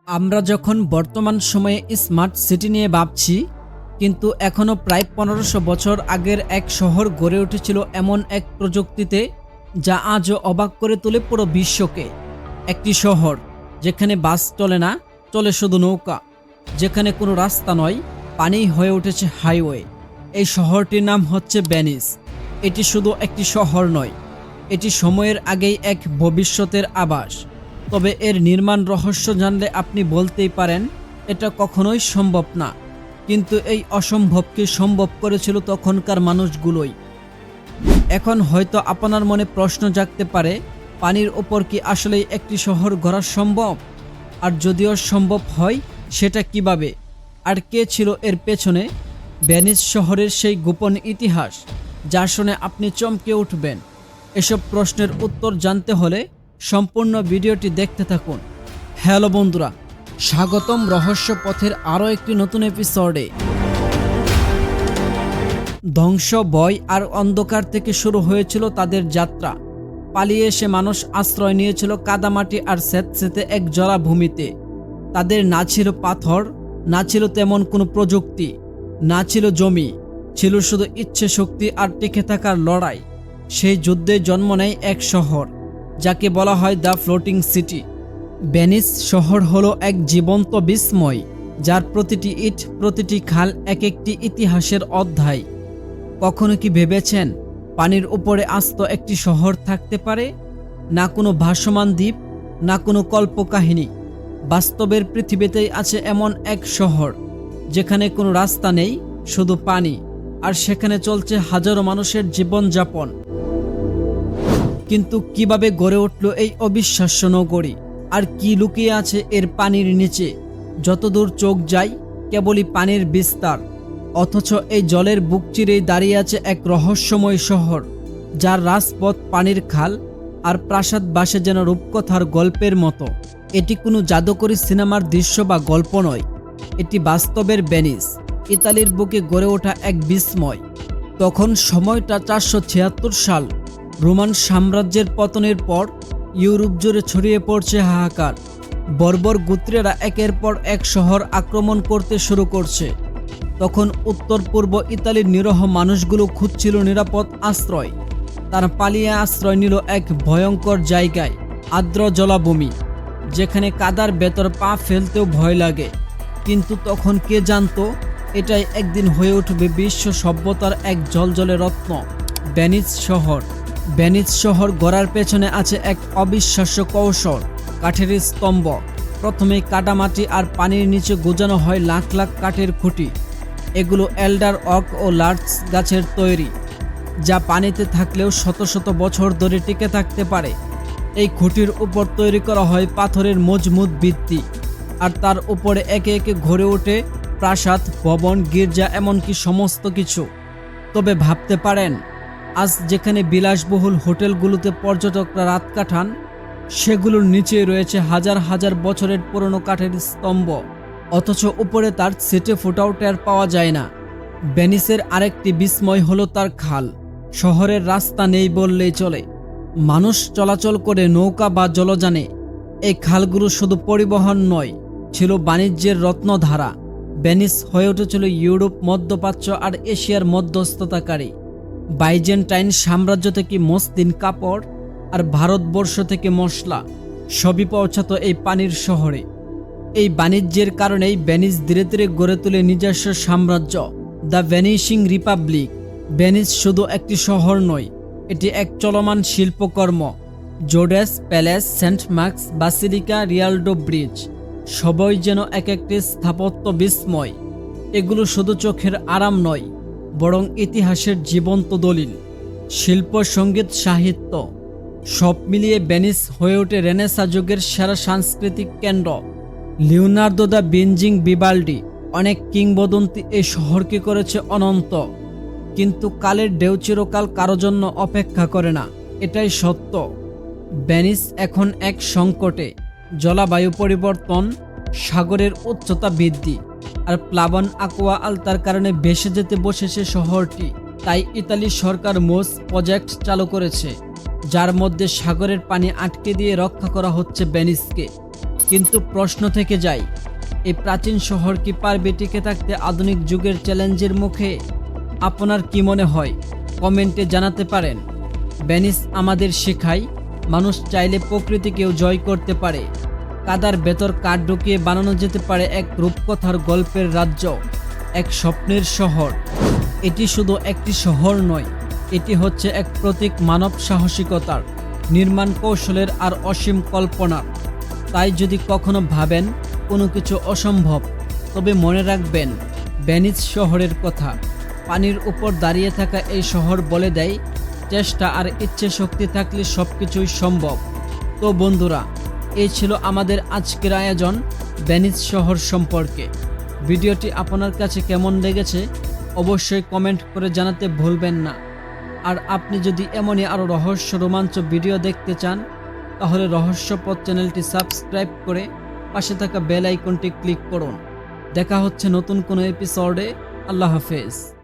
আমরা যখন বর্তমান সময়ে স্মার্ট সিটি নিয়ে ভাবছি, কিন্তু এখনও প্রায় 1500 বছর আগের এক শহর গড়ে উঠেছিল এমন এক প্রযুক্তিতে যা আজও অবাক করে তোলে পুরো বিশ্বকে। একটি শহর যেখানে বাস চলে না, চলে শুধু নৌকা, যেখানে কোনো রাস্তা নয়, পানিই হয়ে উঠেছে হাইওয়ে। এই শহরটির নাম হচ্ছে ভেনিস। এটি শুধু একটি শহর নয়, এটি সময়ের আগেই এক ভবিষ্যতের আভাস। তবে এর নির্মাণ রহস্য জানলে আপনি বলতেই পারেন এটা কখনোই সম্ভব না, কিন্তু এই অসম্ভবকে সম্ভব করেছিল তখনকার মানুষগুলোই। এখন হয়তো আপনার মনে প্রশ্ন জাগতে পারে, পানির ওপর কি আসলেই একটি শহর গড়া সম্ভব? আর যদিও সম্ভব হয়, সেটা কিভাবে? আর কে ছিল এর পেছনে? ভেনিস শহরের সেই গোপন ইতিহাস যা শুনে আপনি চমকে উঠবেন। এসব প্রশ্নের উত্তর জানতে হলে সম্পূর্ণ ভিডিওটি দেখতে থাকুন। হ্যালো বন্ধুরা, স্বাগতম রহস্য পথের আরও একটি নতুন এপিসোডে। ধ্বংস, ভয় আর অন্ধকার থেকে শুরু হয়েছিল তাদের যাত্রা। পালিয়ে এসে মানুষ আশ্রয় নিয়েছিল কাদামাটি আর স্যাঁতস্যাঁতে এক জলাভূমিতে। তাদের না ছিল পাথর, না ছিল তেমন কোনো প্রযুক্তি, না ছিল জমি, ছিল শুধু ইচ্ছে শক্তি আর টিকে থাকার লড়াই। সেই যুদ্ধে জন্ম নেয় এক শহর যাকে বলা হয় দ্য ফ্লোটিং সিটি। ভেনিস শহর হলো এক জীবন্ত বিস্ময়, যার প্রতিটি ইট, প্রতিটি খাল এক একটি ইতিহাসের অধ্যায়। কখনো কি ভেবেছেন পানির উপরে আস্ত একটি শহর থাকতে পারে? না কোনো ভাসমান দ্বীপ, না কোনো কল্পকাহিনী। বাস্তবের পৃথিবীতেই আছে এমন এক শহর যেখানে কোনো রাস্তা নেই, শুধু পানি, আর সেখানে চলছে হাজারো মানুষের জীবনযাপন। কিন্তু কিভাবে গড়ে উঠল এই অবিশ্বাস্য নগরী? আর কি লুকিয়ে আছে এর পানির নিচে? যতদূর চোখ যায় কেবলই পানির বিস্তার, অথচ এই জলের বুক চিরেই দাঁড়িয়ে আছে এক রহস্যময় শহর, যার রাজপথ, পানির খাল আর প্রাসাদ বাসে যেন রূপকথার গল্পের মতো। এটি কোনো জাদুকরী সিনেমার দৃশ্য বা গল্প নয়, এটি বাস্তবের ভেনিস, ইতালির বুকে গড়ে ওঠা এক বিস্ময়। তখন সময়টা 476 সাল। রোমান সাম্রাজ্যের পতনের পর ইউরোপ জুড়ে ছড়িয়ে পড়ছে হাহাকার। বর্বর গোত্রেরা একের পর এক শহর আক্রমণ করতে শুরু করছে। তখন উত্তর পূর্ব ইতালির নিরহ মানুষগুলো খুঁজছিল নিরাপদ আশ্রয়। তারা পালিয়ে আশ্রয় নিল এক ভয়ঙ্কর জায়গায়, আর্দ্র জলাভূমি, যেখানে কাদার ভেতর পা ফেলতেও ভয় লাগে। কিন্তু তখন কে জানতো এটাই একদিন হয়ে উঠবে বিশ্ব সভ্যতার এক জ্বলজ্বলে রত্ন, ভেনিস শহর। ভেনিস শহর গড়ার পেছনে আছে এক অবিশ্বাস্য কৌশল। কাঠের স্তম্ভ, প্রথমে কাদামাটি আর পানির নিচে গোজানো হয় লাখ লাখ কাঠের খুঁটি। এগুলো এল্ডার ওক ও লার্চ গাছের তৈরি, যা পানিতে থাকলেও শত শত বছর ধরে টিকে থাকতে পারে। এই খুঁটির উপর তৈরি করা হয় পাথরের মজবুত ভিত্তি, আর তার উপরে একে একে গড়ে ওঠে প্রাসাদ, ভবন, গির্জা, এমনকি সমস্ত কিছু। তবে ভাবতে পারেন, আজ যেখানে বিলাসবহুল হোটেলগুলোতে পর্যটকরা রাত কাটান, সেগুলোর নিচে রয়েছে হাজার হাজার বছরের পুরনো কাঠের স্তম্ভ, অথচ উপরে তার ছিটে ফোটাও টের পাওয়া যায় না। ভেনিসের আরেকটি বিস্ময় হলো তার খাল। শহরের রাস্তা নেই বললেই চলে, মানুষ চলাচল করে নৌকা বা জলযানে। এই খালগুলো শুধু পরিবহন নয়, ছিল বাণিজ্যের রত্নধারা। ভেনিস হয়ে উঠেছিল ইউরোপ, মধ্যপ্রাচ্য আর এশিয়ার মধ্যস্থতাকারী। বাইজেন্টাইন সাম্রাজ্য থেকে মসলিন, কাপড় আর ভারতবর্ষ থেকে মশলা সবই পৌঁছাতো এই পানির শহরে। এই বাণিজ্যের কারণেই ভেনিস ধীরে ধীরে গড়ে তোলে নিজস্ব সাম্রাজ্য, দ্য ভেনিসিং রিপাবলিক। ভেনিস শুধু একটি শহর নয়, এটি এক চলমান শিল্পকর্ম। Doge's Palace, Saint Mark's Basilica, Rialto Bridge, সবই যেন এক একটি স্থাপত্য বিস্ময়। এগুলো শুধু চোখের আরাম নয়, বরং ইতিহাসের জীবন্ত দলিল। শিল্প, সঙ্গীত, সাহিত্য সব মিলিয়ে ভেনিস হয়ে ওঠে রেনেসাঁ যুগের সেরা সাংস্কৃতিক কেন্দ্র। লিওনার্দো দা ভিঞ্চি, ভিভাল্ডি, অনেক কিংবদন্তি এই শহরকে করেছে অনন্ত। কিন্তু কালের ঢেউ চিরকাল কারো জন্য অপেক্ষা করে না, এটাই সত্য। ভেনিস এখন এক সংকটে। জলবায়ু পরিবর্তন, সাগরের উচ্চতা বৃদ্ধি আর প্লাবন আকুয়া আলতার কারণে ভেসে যেতে বসেছে শহরটি। তাই ইতালি সরকার মোস প্রজেক্ট চালু করেছে, যার মধ্যে সাগরের পানি আটকে দিয়ে রক্ষা করা হচ্ছে ভেনিসকে। কিন্তু প্রশ্ন থেকে যায়, এই প্রাচীন শহর কি পারবে টিকে থাকতে আধুনিক যুগের চ্যালেঞ্জের মুখে? আপনার কি মনে হয় কমেন্টে জানাতে পারেন। ভেনিস আমাদের শেখায় মানুষ চাইলে প্রকৃতিকেও জয় করতে পারে। কাদার ভেতর কাঠ ঢুকিয়ে বানানো যেতে পারে এক রূপকথার গল্পের রাজ্য, এক স্বপ্নের শহর। এটি শুধু একটি শহর নয়, এটি হচ্ছে এক প্রতীক মানব সাহসিকতার, নির্মাণ কৌশলের আর অসীম কল্পনার। তাই যদি কখনো ভাবেন কোনো কিছু অসম্ভব, তবে মনে রাখবেন ভেনিস শহরের কথা। পানির উপর দাঁড়িয়ে থাকা এই শহর বলে দেয়, চেষ্টা আর ইচ্ছে শক্তি থাকলে সবকিছুই সম্ভব। তো বন্ধুরা, এই ছিল আমাদের আজকের আয়োজন ভেনিস শহর সম্পর্কে। ভিডিওটি আপনার কাছে কেমন লেগেছে অবশ্যই কমেন্ট করে জানাতে ভুলবেন না। আর আপনি যদি এমনই আরও রহস্য রোমাঞ্চ ভিডিও দেখতে চান, তাহলে রহস্যপথ চ্যানেলটি সাবস্ক্রাইব করে পাশে থাকা বেল আইকনটি ক্লিক করুন। দেখা হচ্ছে নতুন কোনো এপিসোডে। আল্লাহ হাফেজ।